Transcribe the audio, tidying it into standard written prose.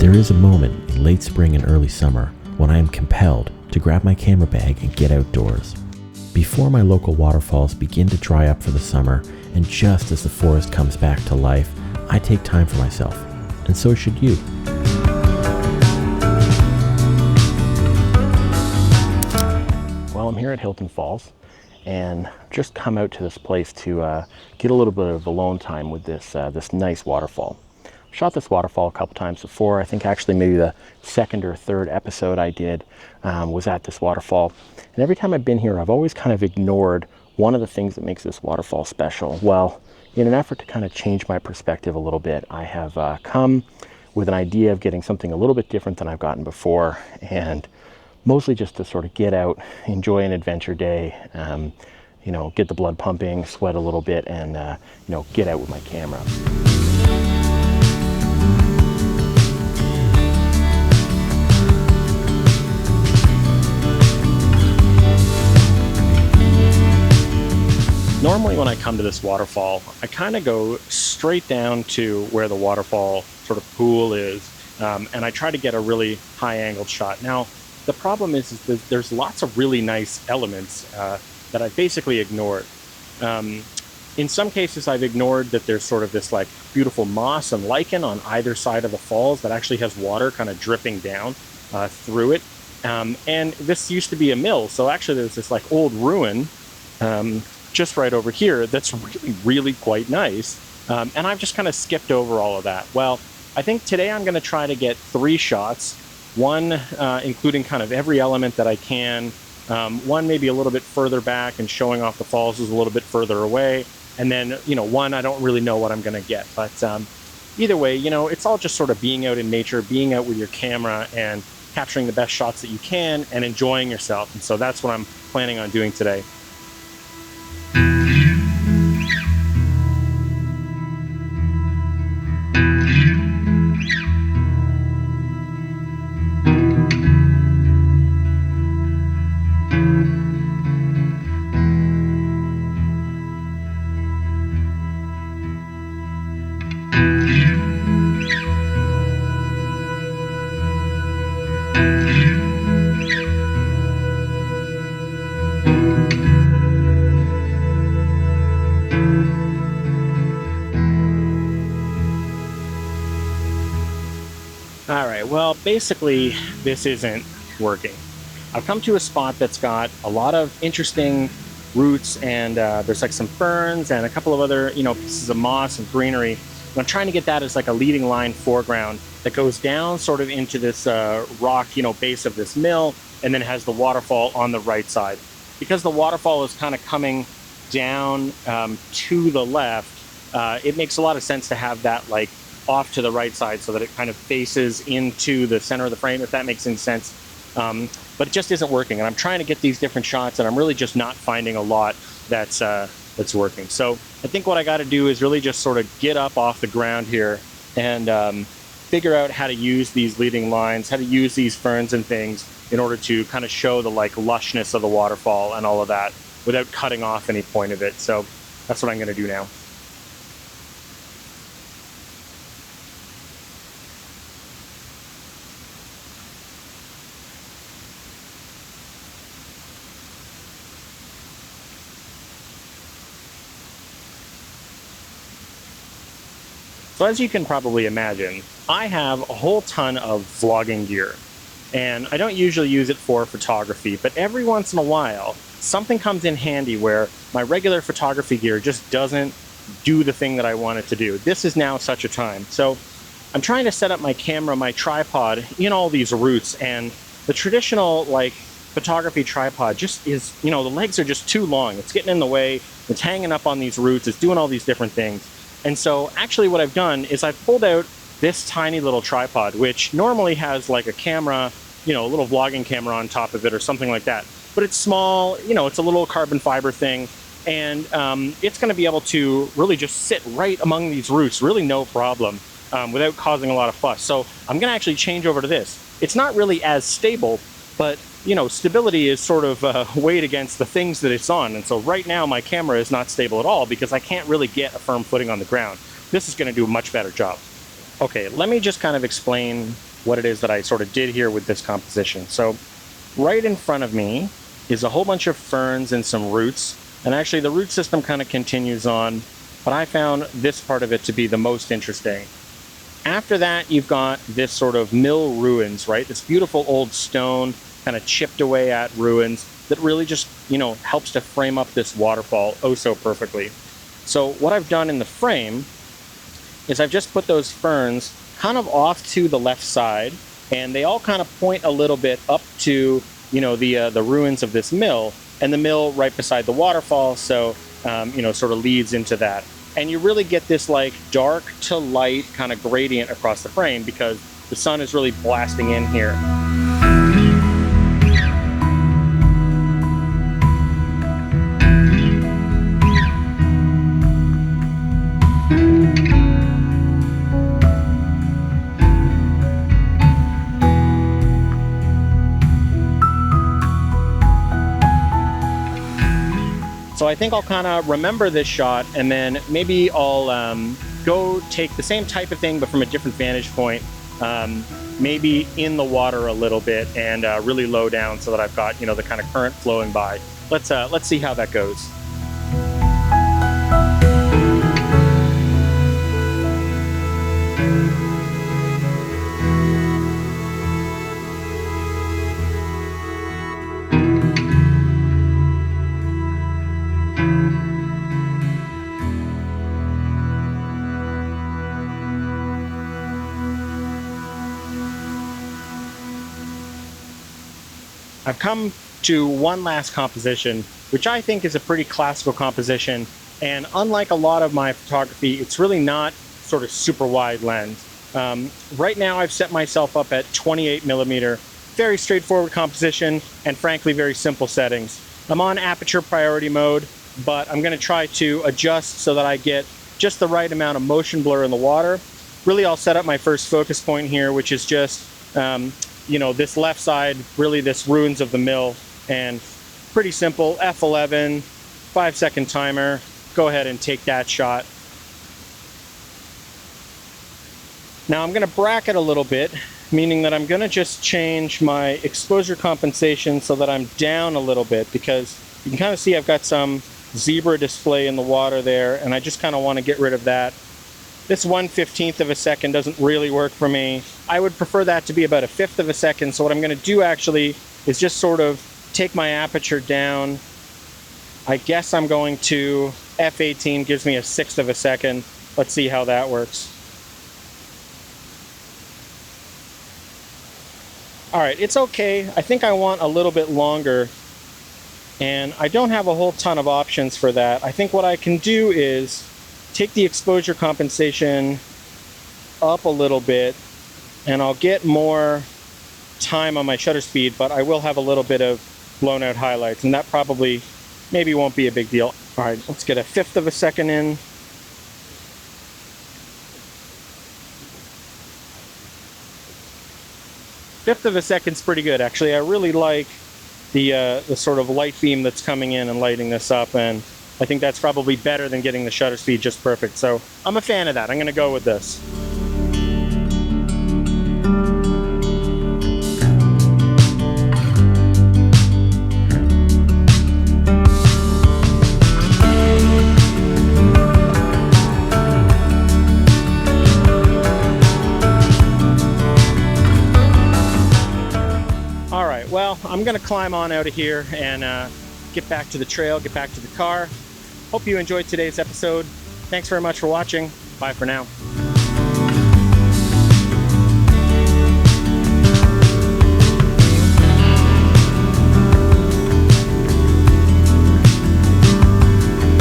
There is a moment in late spring and early summer when I am compelled to grab my camera bag and get outdoors. Before my local waterfalls begin to dry up for the summer, and just as the forest comes back to life, I take time for myself, and so should you. Well, I'm here at Hilton Falls, and just come out to this place to get a little bit of alone time with this nice waterfall. Shot this waterfall a couple times before. I think actually maybe the second or third episode I did was at this waterfall. And every time I've been here, I've always kind of ignored one of the things that makes this waterfall special. Well, in an effort to kind of change my perspective a little bit, I have come with an idea of getting something a little bit different than I've gotten before, and mostly just to sort of get out, enjoy an adventure day, get the blood pumping, sweat a little bit, and get out with my camera. Normally when I come to this waterfall, I kind of go straight down to where the waterfall sort of pool is, and I try to get a really high angled shot. Now, the problem is that there's lots of really nice elements that I basically ignored. In some cases, I've ignored that there's sort of this like beautiful moss and lichen on either side of the falls that actually has water kind of dripping down through it. And this used to be a mill, so actually there's this like old ruin just right over here that's really quite nice. And I've just kind of skipped over all of that. Well, I think today I'm going to try to get 3 shots, one including kind of every element that I can, one maybe a little bit further back and showing off the falls is a little bit further away, and then one I don't really know what I'm going to get. But either way, it's all just sort of being out in nature, being out with your camera and capturing the best shots that you can and enjoying yourself. And so that's what I'm planning on doing today. All right, well, basically, this isn't working. I've come to a spot that's got a lot of interesting roots, and there's like some ferns and a couple of other, pieces of moss and greenery. And I'm trying to get that as like a leading line foreground that goes down sort of into this rock, base of this mill, and then has the waterfall on the right side. Because the waterfall is kind of coming down to the left, it makes a lot of sense to have that like off to the right side so that it kind of faces into the center of the frame, if that makes any sense. But it just isn't working, and I'm trying to get these different shots, and I'm really just not finding a lot that's working. So I think what I got to do is really just sort of get up off the ground here and figure out how to use these leading lines, how to use these ferns and things in order to kind of show the like lushness of the waterfall and all of that without cutting off any point of it. So that's what I'm going to do now. So as you can probably imagine, I have a whole ton of vlogging gear, and I don't usually use it for photography, but every once in a while, something comes in handy where my regular photography gear just doesn't do the thing that I want it to do. This is now such a time. So I'm trying to set up my camera, my tripod in all these roots, and the traditional like photography tripod just is, the legs are just too long. It's getting in the way, it's hanging up on these roots, it's doing all these different things. And so actually what I've done is I've pulled out this tiny little tripod, which normally has like a camera, a little vlogging camera on top of it or something like that. But it's small, it's a little carbon fiber thing, and it's going to be able to really just sit right among these roots, really no problem, without causing a lot of fuss. So I'm going to actually change over to this. It's not really as stable, but stability is sort of weighed against the things that it's on. And so right now my camera is not stable at all because I can't really get a firm footing on the ground. This is going to do a much better job. Okay, let me just kind of explain what it is that I sort of did here with this composition. So right in front of me is a whole bunch of ferns and some roots, and actually the root system kind of continues on, but I found this part of it to be the most interesting. After that, you've got this sort of mill ruins, right? This beautiful old stone, kind of chipped away at ruins that really just, helps to frame up this waterfall oh so perfectly. So what I've done in the frame is I've just put those ferns kind of off to the left side, and they all kind of point a little bit up to, the ruins of this mill, and the mill right beside the waterfall, so, sort of leads into that. And you really get this like dark to light kind of gradient across the frame because the sun is really blasting in here. So I think I'll kind of remember this shot, and then maybe I'll go take the same type of thing but from a different vantage point, maybe in the water a little bit and really low down so that I've got the kind of current flowing by. Let's see how that goes. I've come to one last composition, which I think is a pretty classical composition, and unlike a lot of my photography, it's really not sort of super wide lens. Right now I've set myself up at 28 millimeter, very straightforward composition, and frankly very simple settings. I'm on aperture priority mode, but I'm going to try to adjust so that I get just the right amount of motion blur in the water. Really, I'll set up my first focus point here, which is just this left side, really this ruins of the mill, and pretty simple, F11, 5-second timer, go ahead and take that shot. Now I'm going to bracket a little bit, meaning that I'm going to just change my exposure compensation so that I'm down a little bit, because you can kind of see I've got some zebra display in the water there, and I just kind of want to get rid of that. This 1/15th of a second doesn't really work for me. I would prefer that to be about 1/5 of a second. So what I'm going to do actually is just sort of take my aperture down. I guess I'm going to F18, gives me 1/6 of a second. Let's see how that works. All right, it's okay. I think I want a little bit longer, and I don't have a whole ton of options for that. I think what I can do is take the exposure compensation up a little bit, and I'll get more time on my shutter speed, but I will have a little bit of blown out highlights, and that probably maybe won't be a big deal. All right, let's get 1/5 of a second in. Fifth of a second's pretty good, actually. I really like the sort of light beam that's coming in and lighting this up, and I think that's probably better than getting the shutter speed just perfect. So I'm a fan of that. I'm going to go with this. All right, well, I'm going to climb on out of here and get back to the trail, get back to the car. Hope you enjoyed today's episode. Thanks very much for watching. Bye for now.